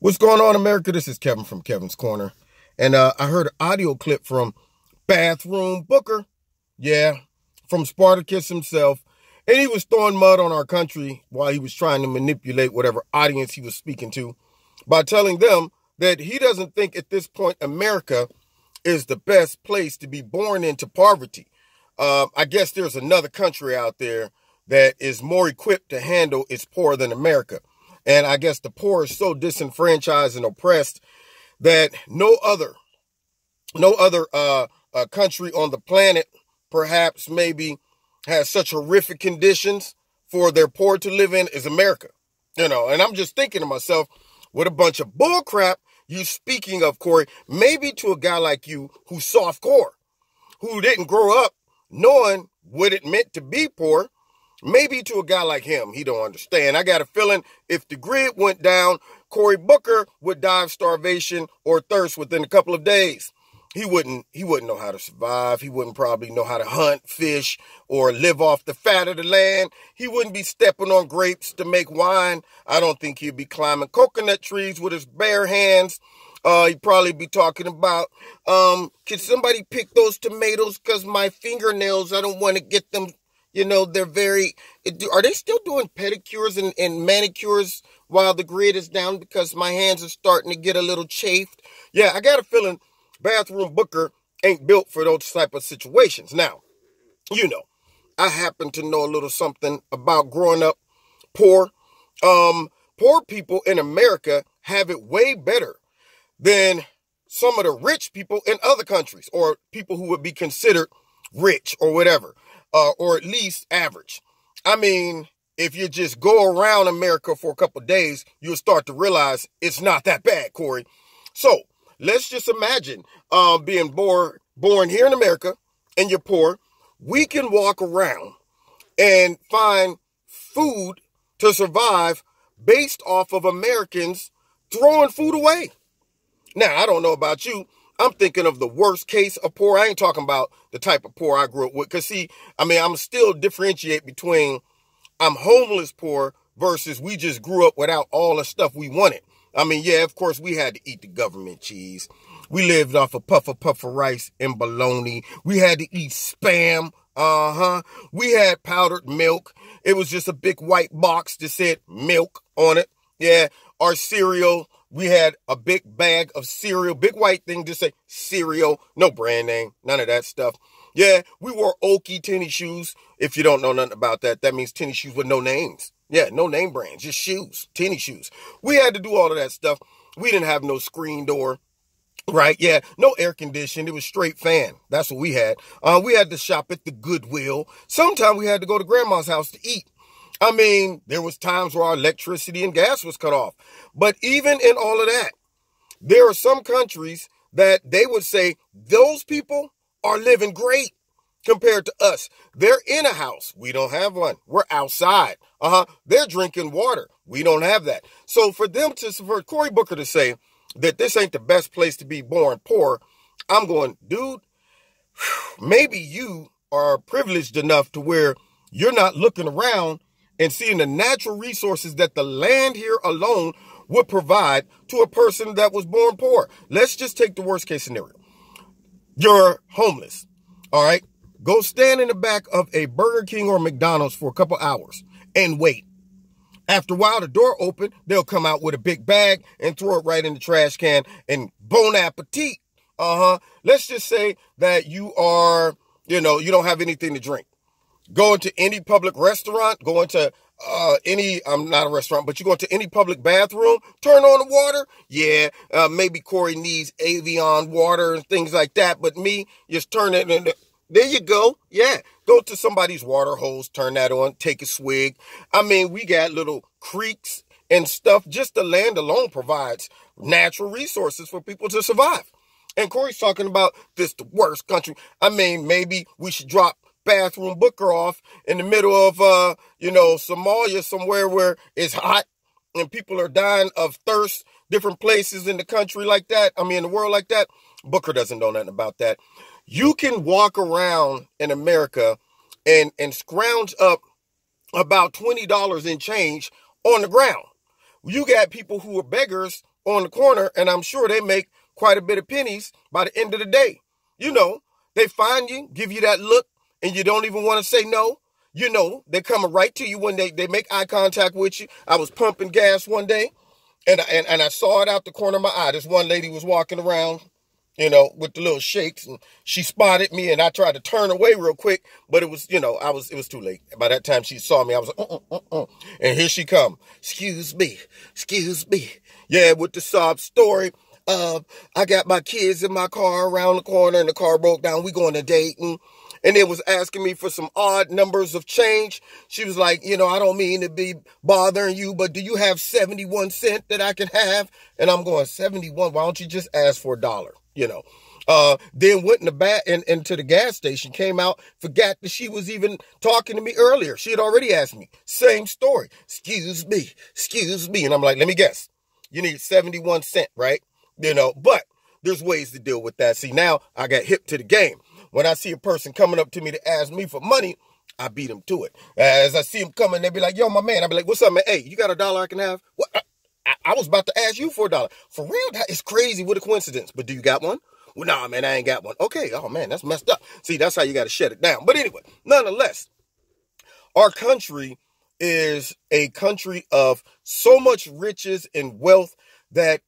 What's going on, America? This is Kevin from Kevin's Corner. And I heard an audio clip from Bathroom Booker. Yeah, from Spartacus himself. And he was throwing mud on our country while he was trying to manipulate whatever audience he was speaking to by telling them that he doesn't think at this point America is the best place to be born into poverty. I guess there's another country out there that is more equipped to handle its poor than America. And I guess the poor is so disenfranchised and oppressed that no other country on the planet perhaps maybe has such horrific conditions for their poor to live in as America. And I'm just thinking to myself, what a bunch of bull crap you speaking of, Corey, maybe to a guy like you who's soft core, who didn't grow up knowing what it meant to be poor. Maybe to a guy like him, he don't understand. I got a feeling if the grid went down, Cory Booker would die of starvation or thirst within a couple of days. He wouldn't know how to survive. He wouldn't probably know how to hunt, fish, or live off the fat of the land. He wouldn't be stepping on grapes to make wine. I don't think he'd be climbing coconut trees with his bare hands. He'd probably be talking about, can somebody pick those tomatoes? Because my fingernails, I don't want to get them. They're are they still doing pedicures and manicures while the grid is down because my hands are starting to get a little chafed? Yeah, I got a feeling Bathroom Booker ain't built for those type of situations. Now, I happen to know a little something about growing up poor. Poor people in America have it way better than some of the rich people in other countries or people who would be considered rich or whatever. Or at least average. I mean, if you just go around America for a couple of days, you'll start to realize it's not that bad, Corey. So let's just imagine being born here in America and you're poor. We can walk around and find food to survive based off of Americans throwing food away. Now, I don't know about you. I'm thinking of the worst case of poor. I ain't talking about the type of poor I grew up with. Because, I'm still differentiate between I'm homeless poor versus we just grew up without all the stuff we wanted. Yeah, of course, we had to eat the government cheese. We lived off of puff of rice and bologna. We had to eat Spam. We had powdered milk. It was just a big white box that said milk on it. Yeah, our cereal. We had a big bag of cereal, big white thing to say cereal, no brand name, none of that stuff. Yeah, we wore Okie tennis shoes. If you don't know nothing about that, that means tennis shoes with no names. Yeah, no name brands, just shoes, tennis shoes. We had to do all of that stuff. We didn't have no screen door, right? Yeah, no air conditioning. It was straight fan. That's what we had. We had to shop at the Goodwill. Sometimes we had to go to grandma's house to eat. There was times where our electricity and gas was cut off. But even in all of that, there are some countries that they would say those people are living great compared to us. They're in a house. We don't have one. We're outside. They're drinking water. We don't have that. So for Cory Booker to say that this ain't the best place to be born poor, I'm going, dude, maybe you are privileged enough to where you're not looking around and seeing the natural resources that the land here alone would provide to a person that was born poor. Let's just take the worst case scenario. You're homeless, all right? Go stand in the back of a Burger King or McDonald's for a couple hours and wait. After a while, the door open, they'll come out with a big bag and throw it right in the trash can and bon appetit. Let's just say that you are, you don't have anything to drink. Go into any public restaurant, go into not a restaurant, but you go into any public bathroom, turn on the water. Yeah, maybe Corey needs Avion water and things like that, but me, just turn it in. There you go. Yeah, go to somebody's water hose, turn that on, take a swig. We got little creeks and stuff. Just the land alone provides natural resources for people to survive. And Corey's talking about this, the worst country. Maybe we should drop Bathroom Booker off in the middle of, Somalia, somewhere where it's hot and people are dying of thirst, different places in the country like that. In the world like that. Booker doesn't know nothing about that. You can walk around in America and scrounge up about $20 in change on the ground. You got people who are beggars on the corner, and I'm sure they make quite a bit of pennies by the end of the day. You know, they find you, give you that look, and you don't even want to say no. You know, they're coming right to you when they make eye contact with you. I was pumping gas one day, and I saw it out the corner of my eye. This one lady was walking around, you know, with the little shakes, and she spotted me, and I tried to turn away real quick, but it was, you know, it was too late. By that time she saw me, I was like, and here she come. Excuse me. Yeah, with the sob story. I got my kids in my car around the corner, and the car broke down. We going to date, and it was asking me for some odd numbers of change. She was like, you know, I don't mean to be bothering you, but do you have 71 cents that I can have? And I'm going, 71? Why don't you just ask for $1? You know, then went into the gas station, came out, forgot that she was even talking to me earlier. She had already asked me. Same story. Excuse me. And I'm like, let me guess. You need 71 cents, right? You know, but there's ways to deal with that. See, now I got hip to the game. When I see a person coming up to me to ask me for money, I beat them to it. As I see them coming, they be like, yo, my man. I be like, what's up, man? Hey, you got $1 I can have? What? I was about to ask you for $1. For real? That is crazy. What a coincidence. But do you got one? Well, nah, man, I ain't got one. Okay. Oh, man, that's messed up. See, that's how you got to shut it down. But anyway, nonetheless, our country is a country of so much riches and wealth that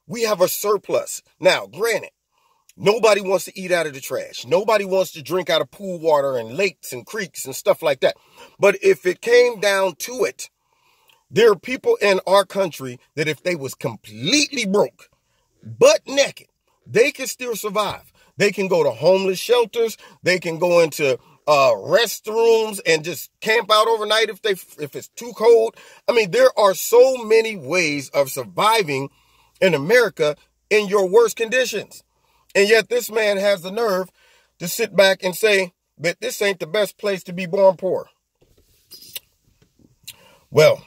we have a surplus. Now, granted, nobody wants to eat out of the trash. Nobody wants to drink out of pool water and lakes and creeks and stuff like that. But if it came down to it, there are people in our country that if they was completely broke, butt naked, they can still survive. They can go to homeless shelters. They can go into restrooms and just camp out overnight if it's too cold. I mean, there are so many ways of surviving in America in your worst conditions. And yet this man has the nerve to sit back and say that this ain't the best place to be born poor. Well,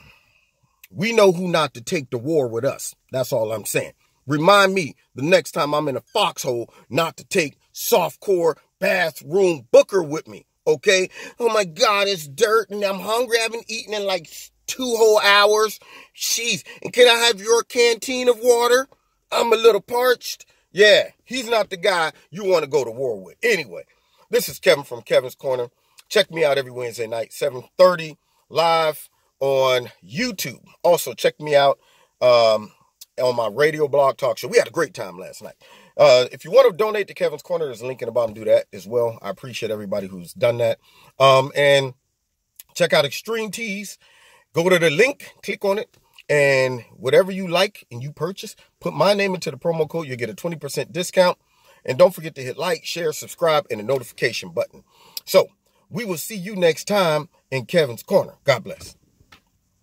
we know who not to take the war with us. That's all I'm saying. Remind me the next time I'm in a foxhole not to take softcore bathroom booker with me, okay? Oh my God, it's dirt and I'm hungry. I haven't eaten in like 2 whole hours. Jeez, and can I have your canteen of water? I'm a little parched. Yeah, he's not the guy you want to go to war with. Anyway, this is Kevin from Kevin's Corner. Check me out every Wednesday night, 7:30, live on YouTube. Also, check me out on my radio blog talk show. We had a great time last night. If you want to donate to Kevin's Corner, there's a link in the bottom. Do that as well. I appreciate everybody who's done that. And check out Extreme Tees. Go to the link, click on it, and whatever you like and you purchase, put my name into the promo code. You'll get a 20% discount. And don't forget to hit like, share, subscribe, and the notification button. So we will see you next time in Kevin's Corner. God bless.